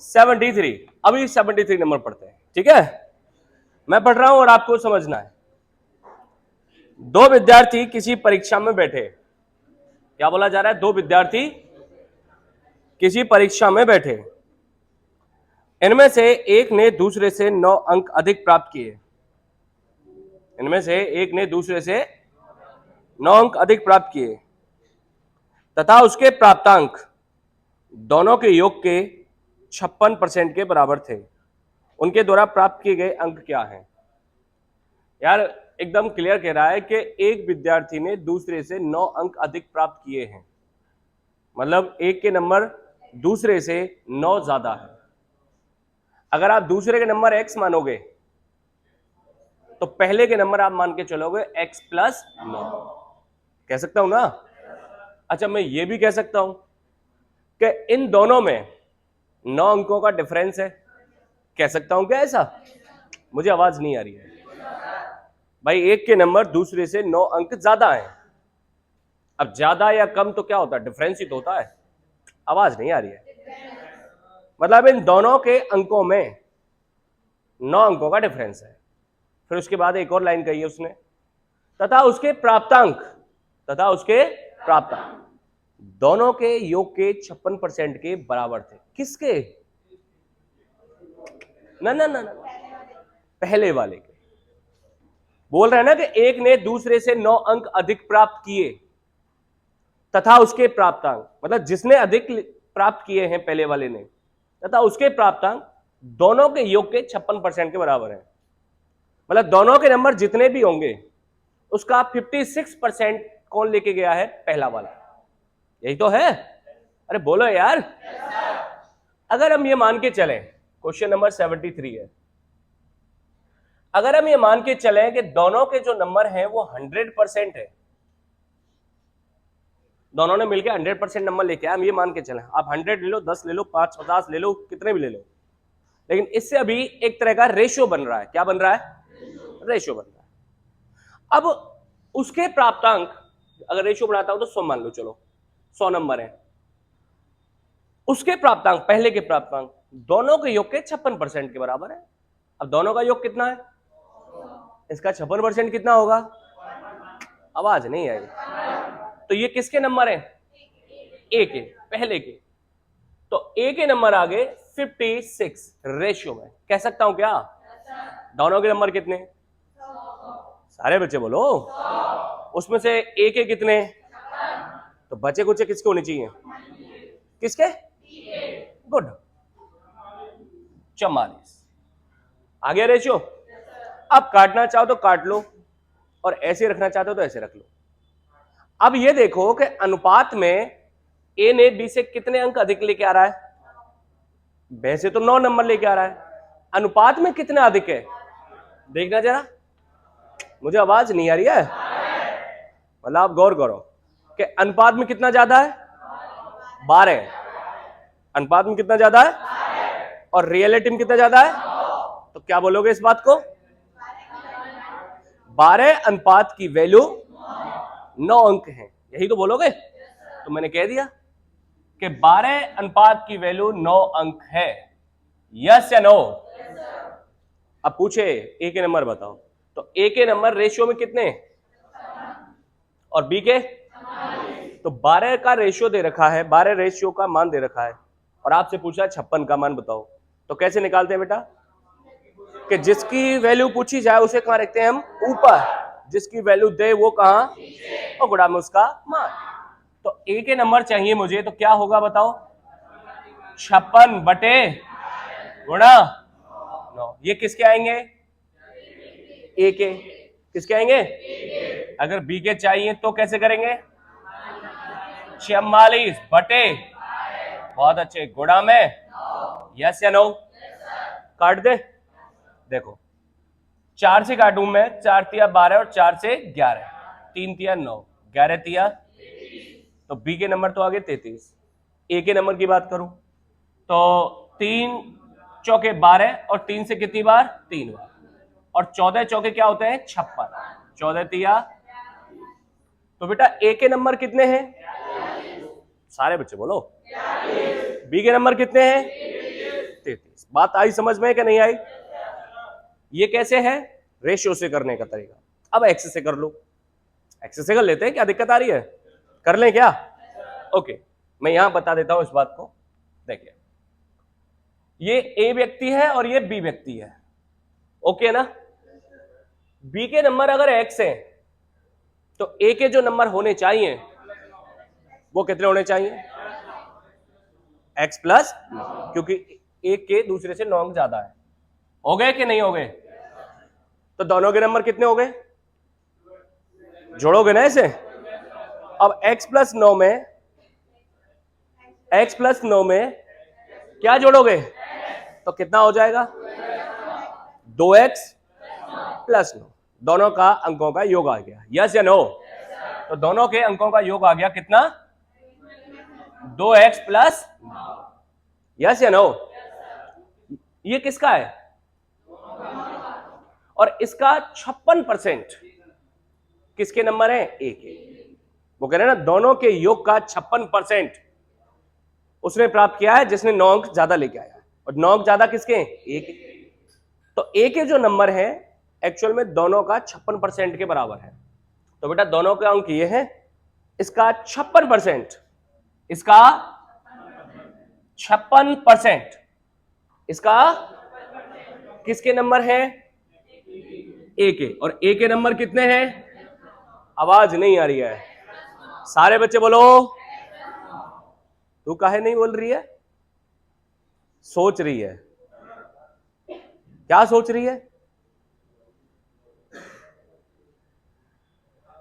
73। अभी 73 नंबर पढ़ते हैं, ठीक है। मैं पढ़ रहा हूं और आपको समझना है। दो विद्यार्थी किसी परीक्षा में बैठे। क्या बोला जा रहा है? दो विद्यार्थी किसी परीक्षा में बैठे, इनमें से एक ने दूसरे से 9 अंक अधिक प्राप्त किए। इनमें से एक ने दूसरे से 9 अंक अधिक प्राप्त किए तथा उसके प्राप्तांक दोनों के योग के 56% के बराबर थे। उनके द्वारा प्राप्त किए गए अंक क्या हैं? यार एकदम क्लियर कह रहा है कि एक विद्यार्थी ने दूसरे से 9 अंक अधिक प्राप्त किए हैं, मतलब एक के नंबर दूसरे से 9 ज्यादा है। अगर आप दूसरे के नंबर x मानोगे तो पहले के नंबर आप मान के चलोगे x प्लस 9। कह सकता हूं ना? अच्छा, मैं ये भी कह सकता हूं कि इन दोनों में 9 अंकों का डिफरेंस है। कह सकता हूं क्या ऐसा? मुझे आवाज नहीं आ रही है भाई। एक के नंबर दूसरे से 9 अंक ज्यादा हैं। अब ज्यादा या कम तो क्या होता है? डिफरेंस ही तो होता है। आवाज नहीं आ रही है। मतलब इन दोनों के अंकों में 9 अंकों का डिफरेंस है। फिर उसके बाद एक और लाइन कही है उसने, तथा उसके प्राप्तांक दोनों के योग के 56% के बराबर थे। किसके? ना ना ना ना, पहले वाले के। बोल रहे हैं ना कि एक ने दूसरे से 9 अंक अधिक प्राप्त किए तथा उसके प्राप्तांक, मतलब जिसने अधिक प्राप्त किए हैं पहले वाले ने, तथा उसके प्राप्तांक दोनों के योग के 56% के बराबर है। मतलब दोनों के नंबर जितने भी होंगे उसका 56% कौन लेके गया है? पहला वाला। यही तो है। अरे बोलो यार। अगर हम ये मान के चलें, क्वेश्चन नंबर 73 है, अगर हम ये मान के चलें कि दोनों के जो नंबर हैं वो 100% है, दोनों ने मिलकर 100% नंबर लेके आए, हम ये मान के चलें, आप 100 ले लो, 10 ले लो, 5, 50 ले लो, कितने भी ले लो, लेकिन इससे अभी एक तरह का रेशियो बन रहा है। क्या बन रहा है? रेशियो बन रहा है। अब उसके प्राप्तांक, अगर रेशियो बनाता हूं तो 100 मान लो, चलो 100 नंबर है, उसके प्राप्तांक, पहले के प्राप्तांक दोनों के योग के 56% के बराबर है। अब दोनों का योग कितना है? इसका 56% कितना होगा? आवाज नहीं आई। तो ये किसके नंबर है? ए के, पहले के। तो ए के नंबर आ गए 56 रेशियो में। कह सकता हूं क्या? दोनों के नंबर कितने? सारे बच्चे बोलो। उसमें से ए के कितने? तो बचे कुछ किसके होने चाहिए? किसके? गुड, 44 आ गया रेशियो। अब काटना चाहो तो काट लो और ऐसे रखना चाहते हो तो ऐसे रख लो। अब ये देखो कि अनुपात में ए ने बी से कितने अंक अधिक लेके आ रहा है? वैसे तो 9 नंबर लेके आ रहा है, अनुपात में कितना अधिक है? देखना जरा, मुझे आवाज नहीं आ रही है। मतलब आप गौर करो कि अनुपात में कितना ज्यादा है? 12। अनुपात में कितना ज्यादा है? और रियलिटी में कितना ज्यादा है? तो क्या बोलोगे इस बात को? 12 अनुपात की वैल्यू 9 अंक है, यही तो बोलोगे। तो मैंने कह दिया कि 12 अनुपात की वैल्यू 9 अंक है। यस या नो? अब पूछे ए के नंबर बताओ, तो ए के नंबर रेशियो में कितने और बी के? तो 12 का रेशियो दे रखा है, 12 रेशियो का मान दे रखा है, और आपसे पूछा 56 का मान बताओ। तो कैसे निकालते हैं बेटा? कि जिसकी वैल्यू पूछी जाए उसे कहां रखते हैं हम? ऊपर। जिसकी वैल्यू दे वो कहां? और गुणा में उसका मान। तो ए के नंबर चाहिए मुझे, तो क्या होगा बताओ? 56 बटे गुणा 9। ये किसके आएंगे? ए के। किसके आएंगे? अगर बी के चाहिए तो कैसे करेंगे? 44 बटे, बहुत अच्छे, गुणा में। यस या नो? काट दे। देखो 4 से काटूं मैं, 4 तिया 12 और 4 से 11, 3 तिया 9, 11 तिया, तो बी के नंबर तो आगे 33। ए के नंबर की बात करूं तो 3 चौके 12 और 3 से कितनी बार? 3 बार, और 14 चौके क्या होते हैं? 56, 14 तिया। तो बेटा ए के नंबर कितने हैं? सारे बच्चे बोलो। बी के नंबर कितने हैं? बात आई समझ में कि नहीं आई? ये कैसे है? रेशियो से करने का तरीका। अब एक्स से कर लो, एक्स से कर लेते हैं, क्या दिक्कत आ रही है? कर लें क्या? ओके, मैं यहां बता देता हूं इस बात को। देखिए, ये ए व्यक्ति है और ये बी व्यक्ति है, ओके ना? बी के नंबर अगर एक्स है तो ए के जो नंबर होने चाहिए वो कितने होने चाहिए? एक्स प्लस, क्योंकि एक के दूसरे से 9 ज्यादा है। हो गए कि नहीं हो गए? तो दोनों के नंबर कितने हो गए? जोड़ोगे ना ऐसे। अब x प्लस 9 में, x प्लस 9 में क्या जोड़ोगे? तो कितना हो जाएगा? 2x plus 9। दोनों का अंकों का योग आ गया, यस या नो? तो दोनों के अंकों का योग आ गया कितना? 2x प्लस, यस या नो? ये किसका है? और इसका 56% किसके नंबर है? ए के। वो कह रहे हैं ना, दोनों के योग का 56% उसने प्राप्त किया है जिसने 9 अंक ज्यादा लेके आया है। और 9 अंक ज्यादा किसके? ए के। तो ए के जो नंबर है एक्चुअल में दोनों का 56% के बराबर है। तो बेटा दोनों के अंक ये है, इसका 56%, इसका 56%, इसका किसके नंबर है? ए के। और ए के नंबर कितने हैं? आवाज नहीं आ रही है, सारे बच्चे बोलो। तू काहे नहीं बोल रही है? सोच रही है, क्या सोच रही है?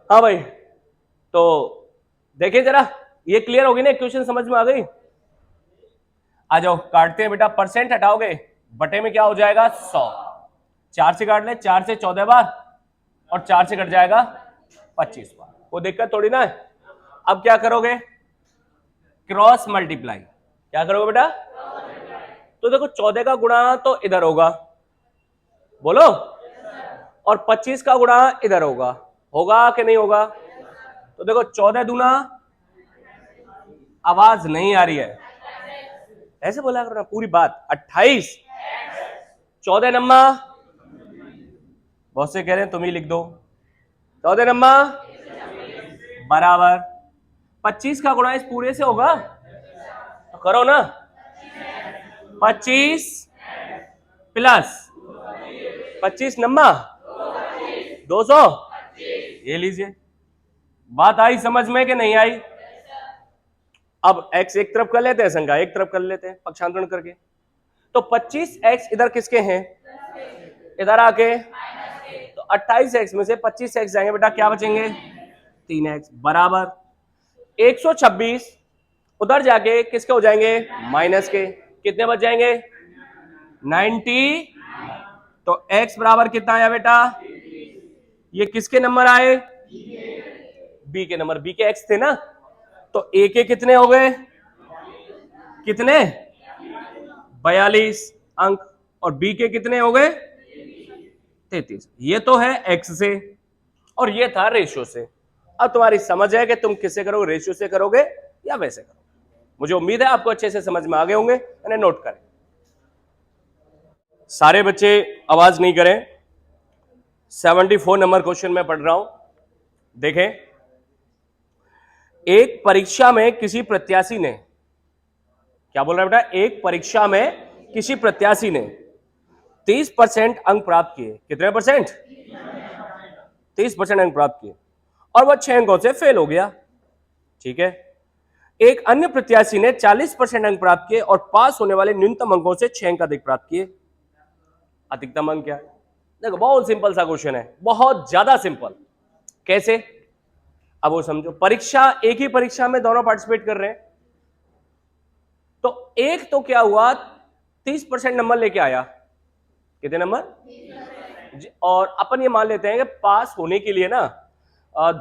हाँ भाई, तो देखिए जरा, ये क्लियर होगी ना? क्वेश्चन समझ में आ गई? आ जाओ, काटते हैं बेटा। परसेंट हटाओगे, बटे में क्या हो जाएगा? 100। 4 से काट ले, 4 से 14 बार और 4 से कट जाएगा 25 बार। कोई दिक्कत थोड़ी ना है। अब क्या करोगे? Cross multiply. क्या करोगे बेटा? तो देखो 14 का गुणा तो इधर होगा, बोलो, और 25 का गुणा इधर होगा, होगा कि नहीं होगा? तो देखो 14 दूना, आवाज नहीं आ रही है, ऐसे बोला करो ना पूरी बात। 28, 14 नम्मा, बहुत से कह रहे हैं तुम ही लिख दो। 14 नम्मा बराबर 25 का गुणा इस पूरे से होगा, तो करो ना। 25 प्लस 25 नम्मा 200, ये लीजिए। बात आई समझ में कि नहीं आई? अब x एक तरफ कर लेते हैं, संख्या एक तरफ कर लेते हैं पक्षांतरण करके। तो 25x इधर किसके हैं? इधर आके, तो 28x में से 25x जाएंगे बेटा, क्या बचेंगे? 3x बराबर 126 उधर जाके किसके हो जाएंगे? माइनस के। कितने बच जाएंगे? 90। तो x बराबर कितना आया बेटा? ये किसके नंबर आए? b के नंबर। b के x थे ना, तो a के कितने हो गए? कितने? 42 अंक। और b के कितने हो गए? 33। ये तो है x से और ये था रेशियो से। अब तुम्हारी समझ है कि तुम किससे करोगे, रेशियो से करोगे या वैसे करोगे। मुझे उम्मीद है आपको अच्छे से समझ में आ गए होंगे। मैंने नोट करें, सारे बच्चे आवाज नहीं करें। 74 नंबर क्वेश्चन में पढ़ रहा हूं, देखें। एक परीक्षा में किसी प्रत्याशी ने, क्या बोल रहा है बेटा? एक परीक्षा में किसी प्रत्याशी ने 30% अंक प्राप्त किए। कितने परसेंट? 30% अंक प्राप्त किए और वह 6 अंकों से फेल हो गया, ठीक है। एक अन्य प्रत्याशी ने 40% अंक प्राप्त किए और पास होने वाले न्यूनतम अंकों से 6 अंक अधिक प्राप्त किए। अधिकतम अंक क्या है? देखो बहुत सिंपल सा क्वेश्चन है, बहुत ज्यादा सिंपल। कैसे? अब वो समझो, परीक्षा, एक ही परीक्षा में दोनों पार्टिसिपेट कर रहे हैं। तो एक तो क्या हुआ, 30% नंबर लेके आया। कितने नंबर? और अपन ये मान लेते हैं कि पास होने के लिए ना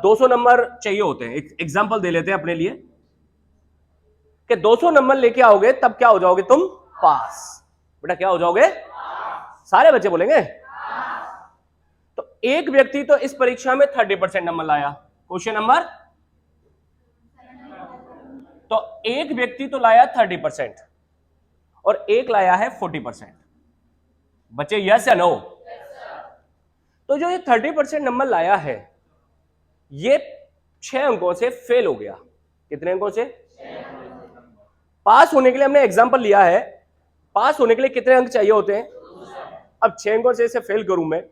200 नंबर चाहिए होते हैं। एग्जांपल दे लेते हैं अपने लिए कि 200 नंबर लेके आओगे तब क्या हो जाओगे तुम? पास। बेटा क्या हो जाओगे? सारे बच्चे बोलेंगे। तो एक व्यक्ति तो इस परीक्षा में 30% नंबर लाया। क्वेश्चन नंबर, तो एक व्यक्ति तो लाया 30% और एक लाया है 40%। बच्चे यस या नो? तो जो ये 30% नंबर लाया है ये 6 अंकों से फेल हो गया। कितने अंकों से? पास होने के लिए हमने एग्जाम्पल लिया है, पास होने के लिए कितने अंक चाहिए होते हैं? अब 6 अंकों से इसे फेल करूं मैं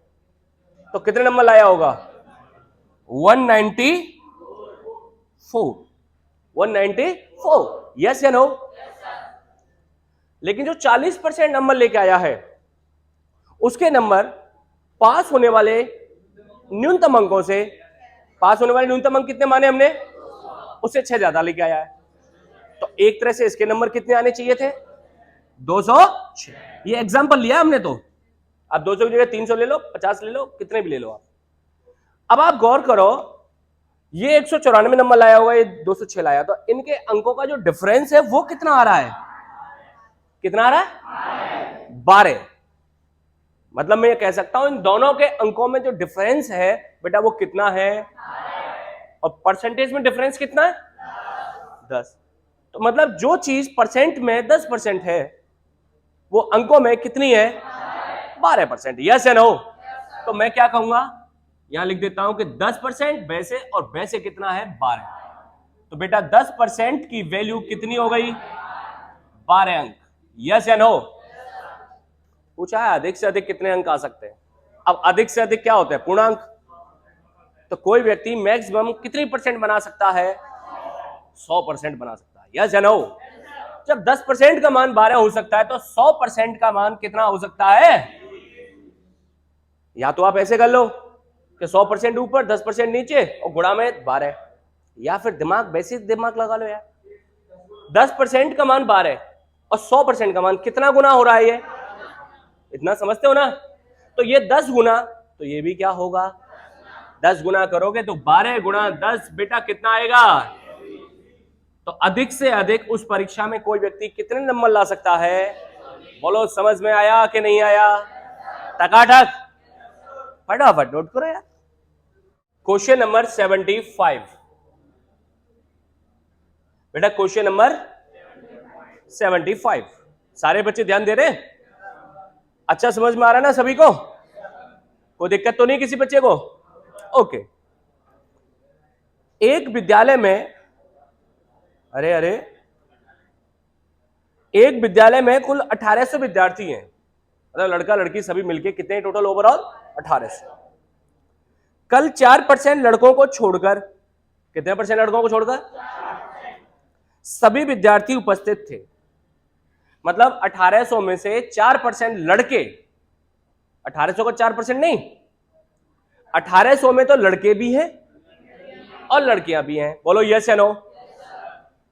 तो कितने नंबर लाया होगा? 194। यस या नो? लेकिन जो 40% नंबर लेके आया है उसके नंबर पास होने वाले न्यूनतम अंकों से, पास होने वाले न्यूनतम अंक कितने माने हमने? उससे 6 ज्यादा लेके आया है। तो एक तरह से इसके नंबर कितने आने चाहिए थे? 206। ये एग्जाम्पल लिया हमने। तो अब 200 की जगह 300 ले लो, 50 ले लो, कितने भी ले लो आप। अब आप गौर करो, ये 194 नंबर लाया होगा, ये 206 लाया, तो इनके अंकों का जो डिफरेंस है वो कितना आ रहा है? कितना आ रहा है? 12। मतलब मैं ये कह सकता हूं इन दोनों के अंकों में जो डिफरेंस है बेटा वो कितना है? और परसेंटेज में डिफरेंस कितना है? 10। तो मतलब जो चीज परसेंट में 10% है वो अंकों में कितनी है? 12%। यस या नो? तो मैं क्या कहूंगा, यहां लिख देता हूं कि 10% वैसे और वैसे कितना है? 12। तो बेटा 10% की वैल्यू कितनी हो गई? 12 अंक। यस या नो? पूछा है अधिक से अधिक कितने अंक आ सकते हैं। अब अधिक से अधिक क्या होता है? पूर्णांक। तो कोई व्यक्ति मैक्सिमम कितनी परसेंट बना सकता है? 100% बना सकता है। यस या नो? जब 10% का मान 12 हो सकता है तो 100% का मान कितना हो सकता है? या तो आप ऐसे कर लो कि 100% ऊपर 10% नीचे और गुणा में 12, या फिर दिमाग बेसिक दिमाग लगा लो यार। 10% का मान 12 और 100% का मान कितना गुना हो रहा है? ये इतना समझते हो ना? तो ये 10 गुना, तो ये भी क्या होगा? 10 गुना करोगे तो 12 गुणा 10 बेटा कितना आएगा? तो अधिक से अधिक उस परीक्षा में कोई व्यक्ति कितने नंबर ला सकता है? बोलो, समझ में आया कि नहीं आया? टकाटक फटाफट नोट करो यार। क्वेश्चन नंबर 75 बेटा, क्वेश्चन नंबर 75। सारे बच्चे ध्यान दे रहे हैं? अच्छा समझ में आ रहा है ना सभी को? कोई दिक्कत तो नहीं किसी बच्चे को? ओके। एक विद्यालय में, अरे एक विद्यालय में कुल 1800 विद्यार्थी हैं। मतलब लड़का लड़की सभी मिलके कितने टोटल ओवरऑल? 1800। कल 4% लड़कों को छोड़कर, कितने परसेंट लड़कों को छोड़कर? सभी विद्यार्थी उपस्थित थे। मतलब 1800 में से 4% लड़के, 1800 का 4% नहीं, 1800 में तो लड़के भी हैं और लड़कियां भी हैं। बोलो यस या नो?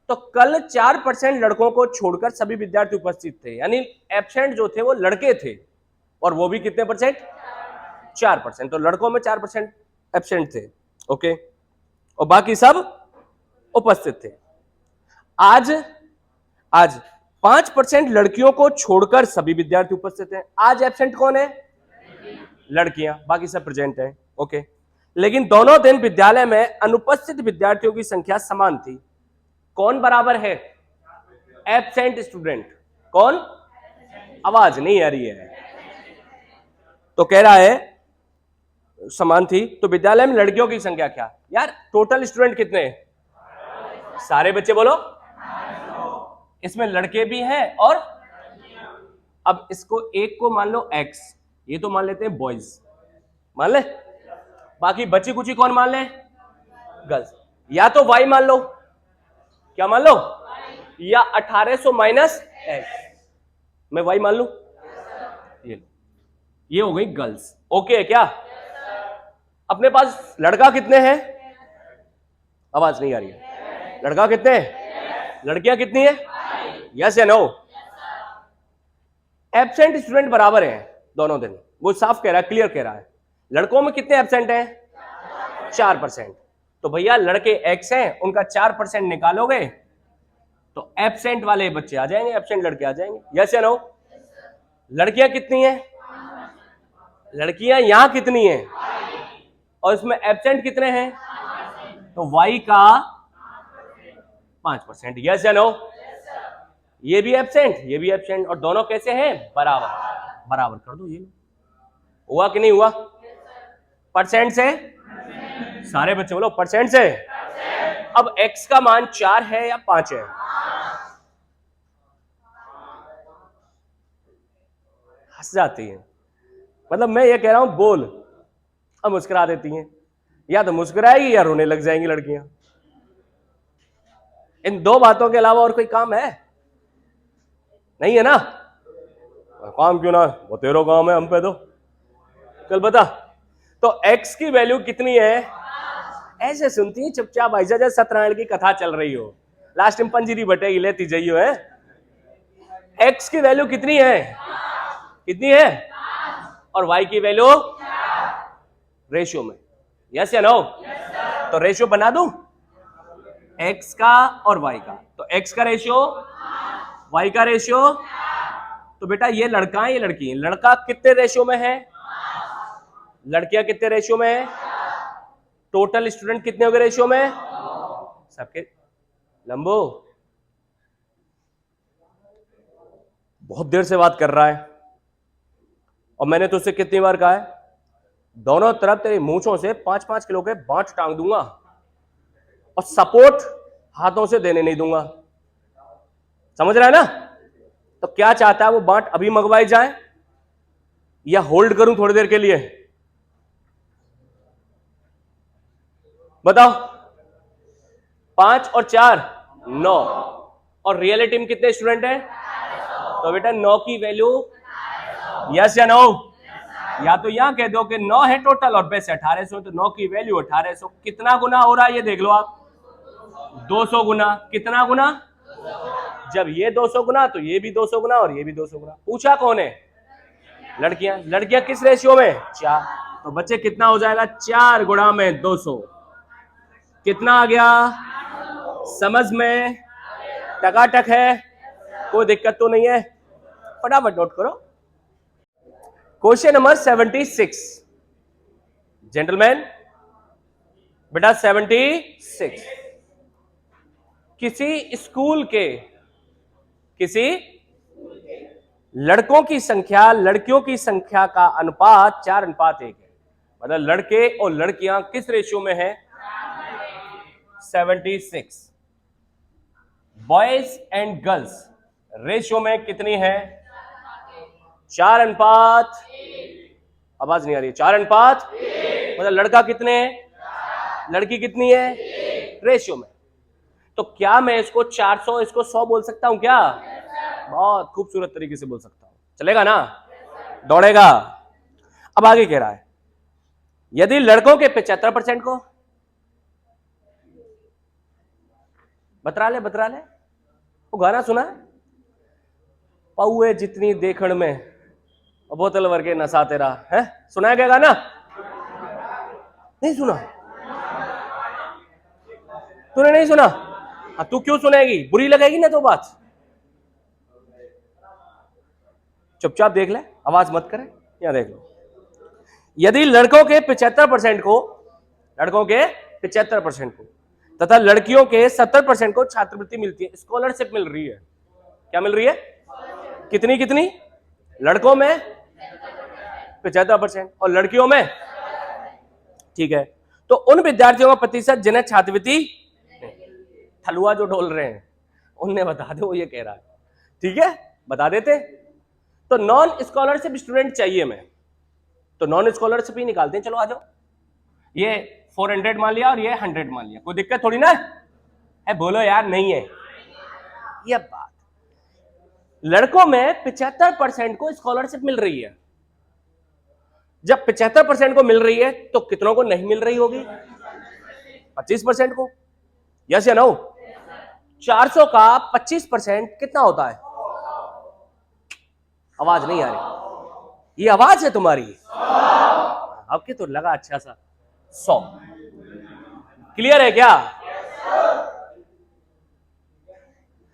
तो कल 4% लड़कों को छोड़कर सभी विद्यार्थी उपस्थित थे, यानी एब्सेंट जो थे वो लड़के थे, और वो भी कितने परसेंट? 4%। तो लड़कों में 4% एब्सेंट थे, ओके, और बाकी सब उपस्थित थे। आज 5% लड़कियों को छोड़कर सभी विद्यार्थी उपस्थित हैं। आज एब्सेंट कौन है? लड़कियां, बाकी सब प्रेजेंट है, ओके। लेकिन दोनों दिन विद्यालय में अनुपस्थित विद्यार्थियों की संख्या समान थी। कौन बराबर है? Absent student. कौन? आवाज नहीं आ रही है। तो कह रहा है समान थी, तो विद्यालय में लड़कियों की संख्या क्या? यार टोटल स्टूडेंट कितने हैं? सारे बच्चे बोलो। इसमें लड़के भी हैं और, अब इसको एक को मान लो एक्स, ये तो मान लेते हैं बॉयज, मान ले। बाकी बच्ची कुची कौन मान ले? गर्ल्स। या तो वाई मान लो, क्या मान लो? या 1800 माइनस एक्स, मैं वाई मान लू। ये हो गई गर्ल्स, ओके है क्या? अपने पास लड़का कितने हैं? आवाज नहीं आ रही है। लड़का कितने हैं? लड़कियां कितनी है? यस या नो? एब्सेंट स्टूडेंट बराबर हैं दोनों दिन, वो साफ कह रहा है, क्लियर कह रहा है। लड़कों में कितने एब्सेंट हैं? 4%। तो भैया लड़के एक्स हैं, उनका 4% निकालोगे तो एब्सेंट वाले बच्चे आ जाएंगे, एब्सेंट लड़के आ जाएंगे। यस या नो? लड़कियां कितनी हैं? लड़कियां यहां कितनी हैं? और इसमें एब्सेंट कितने हैं? तो वाई का 5%। यस या नो? ये भी एब्सेंट, ये भी एब्सेंट, और दोनों कैसे हैं? बराबर। बराबर कर दो। ये हुआ कि नहीं हुआ? परसेंट से सारे बच्चे बोलो परसेंट से। अब x का मान 4 है या 5 है? हंस जाती है, मतलब मैं ये कह रहा हूं बोल, अब मुस्कुरा देती हैं। या तो मुस्कुराएगी या रोने लग जाएंगी लड़कियां। इन दो बातों के अलावा और कोई काम है? नहीं है ना? काम क्यों ना, वो तेरा काम है, हम पे दो। चल बता, तो x की वैल्यू कितनी है? ऐसे सुनती है चुपचाप भाई, जैसे सत्यनारायण की कथा चल रही हो, लास्ट में पंजीरी बटेगी लेती जाइयो है। x की वैल्यू कितनी है? कितनी है? और y की वैल्यू रेशियो में, यस या नो? तो रेशियो बना दूं x का और y का, तो x का रेशियो, y का रेशियो। तो बेटा ये लड़का है, ये लड़की है। लड़का कितने रेशियो में है? लड़कियां कितने रेशियो में है? टोटल स्टूडेंट कितने हो गए रेशियो में? सबके। लंबो बहुत देर से बात कर रहा है, और मैंने तुझसे कितनी बार कहा है, दोनों तरफ तेरी मूंछों से 5-5 किलो के बांट टांग दूंगा, और सपोर्ट हाथों से देने नहीं दूंगा। समझ रहा है ना? तो क्या चाहता है वो, बांट अभी मंगवाई जाए या होल्ड करूं थोड़ी देर के लिए? बताओ। 5 और 4 9, और रियलिटी में कितने स्टूडेंट हैं? तो बेटा 9 की वैल्यू, यस या नो? या तो यहां कह दो कि 9 है टोटल और वैसे 1800, तो 9 की वैल्यू 1800। कितना गुना हो रहा है ये देख लो आप, 200 गुना। कितना गुना? जब ये 200 गुना तो ये भी 200 गुना और ये भी 200 गुना। पूछा कौन है? लड़कियां। लड़कियां किस रेशियो में? 4। तो बच्चे कितना हो जाएगा? 4 गुणा में 200। कितना आ गया? समझ में टकाटक है, कोई दिक्कत तो नहीं है? फटाफट नोट करो। क्वेश्चन नंबर 76 जेंटलमैन, बेटा 76। किसी स्कूल के किसी लड़कों की संख्या लड़कियों की संख्या का अनुपात 4:1 है। मतलब लड़के और लड़कियां किस रेशियो में है? 76। बॉयज एंड गर्ल्स रेशियो में कितनी है? 4:1। आवाज नहीं आ रही है। 4:1 मतलब लड़का कितने है, लड़की कितनी है रेशियो में? तो क्या मैं इसको 400 इसको 100 बोल सकता हूं क्या? बहुत खूबसूरत तरीके से बोल सकता हूं। चलेगा ना? दौड़ेगा। अब आगे कह रहा है, यदि लड़कों के 75% को, बतरा ले वो गाना सुना है, पौए जितनी देखण में बोतल वर्गे नशा तेरा है, सुना है क्या गाना? नहीं सुना? तूने नहीं सुना? हाँ, तू क्यों सुनेगी? बुरी लगेगी ना तो बात। चुपचाप देख ले, आवाज मत करे। यहां देख लो, यदि लड़कों के 75% को तथा लड़कियों के 70% को छात्रवृत्ति मिलती है, स्कॉलरशिप मिल रही है। क्या मिल रही है? कितनी? लड़कों में 75% और लड़कियों में, ठीक है। तो उन विद्यार्थियों का प्रतिशत जिन्हें छात्रवृत्ति, थलुआ जो ढोल रहे हैं उन्हें बता दो, वो ये कह रहा है, ठीक है बता देते। तो नॉन स्कॉलरशिप स्टूडेंट चाहिए मैं, तो नॉन स्कॉलरशिप ही निकालते हैं। चलो आ जाओ। ये 400 मान लिया और ये 100 मान लिया, कोई दिक्कत थोड़ी ना है। बोलो यार, नहीं है ये बात। लड़कों में 75% को स्कॉलरशिप मिल रही है। जब 75% को मिल रही है तो कितनों को नहीं मिल रही होगी? 25% को, यस या नो? 400 का 25% कितना होता है? आवाज नहीं आ रही, ये आवाज है तुम्हारी? आपके तो लगा अच्छा सा 100। क्लियर है क्या?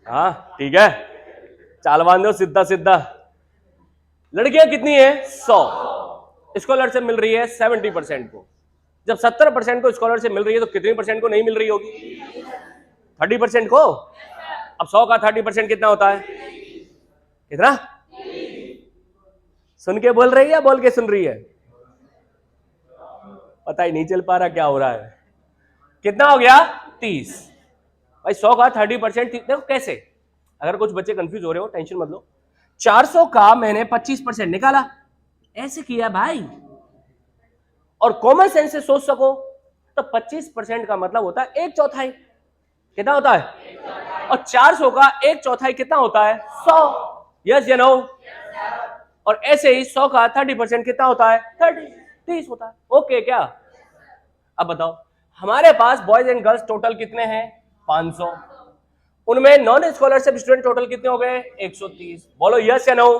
हाँ ठीक है, चाल बांध दो सीधा। लड़कियां कितनी है? 100। स्कॉलरशिप मिल रही है 70% को। जब 70% को स्कॉलरशिप मिल रही है तो कितनी परसेंट को नहीं मिल रही होगी? 30% को। अब 100 का 30% कितना होता है? कितना? सुन के बोल रही है या बोल के सुन रही है? पता ही नहीं चल पा रहा क्या हो रहा है। कितना हो गया? 30। भाई 100 का 30% देखो कैसे, अगर कुछ बच्चे कंफ्यूज हो रहे हो टेंशन मत लो। 400 का मैंने 25% निकाला, ऐसे किया भाई। और कॉमन सेंस से सोच सको तो 25% का मतलब होता है 1/4। कितना होता है? और 400 का 1/4 कितना होता है? 100। यस या नो? और ऐसे ही 100 का 30% कितना होता है? 30 होता है। ओके क्या? अब बताओ, हमारे पास बॉयज एंड गर्ल्स टोटल कितने हैं? 500। उनमें नॉन स्कॉलरशिप स्टूडेंट टोटल कितने हो गए? 130। बोलो यस या नो?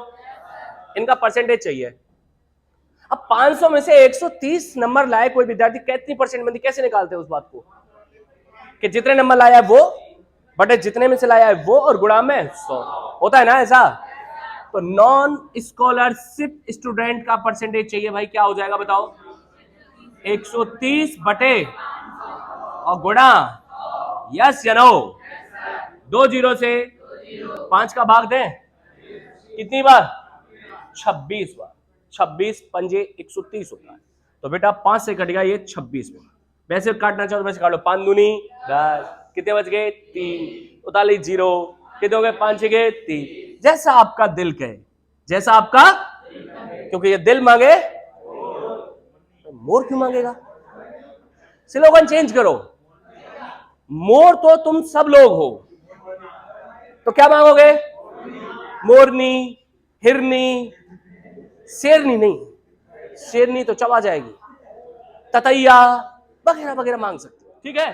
इनका परसेंटेज चाहिए। अब 500 में से 130 नंबर लाए कोई विद्यार्थी, कितनी परसेंट बंदी कैसे निकालते हैं उस बात को? कि जितने नंबर लाया है वो बटे जितने में से लाया है वो और गुणा में 100 होता है ना ऐसा? तो नॉन स्कॉलरशिप स्टूडेंट का परसेंटेज चाहिए भाई, क्या हो जाएगा बताओ? 130 बटे और गुणा, यस या नो? 2 जीरो से 5 का भाग दें, कितनी बार? 26 बार। 26 पंजे 130 होता है। तो बेटा 5 से कटेगा ये 26 बार। वैसे काटना चाहो तो वैसे काट लो। 5 दूनी 10, कितने बच गए? 3, उताली 0, कितने हो गए? 5 गए 3। जैसा आपका दिल कहे, जैसा आपका, क्योंकि ये दिल मांगे मोर क्यों मांगेगा? स्लोगन चेंज करो, मोर तो तुम सब लोग हो, तो क्या मांगोगे? मोरनी, हिरनी, शेरनी नहीं, शेरनी तो चबा जाएगी, ततैया वगैरह वगैरह मांग सकते हो। ठीक है,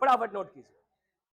फटाफट नोट कीजिए।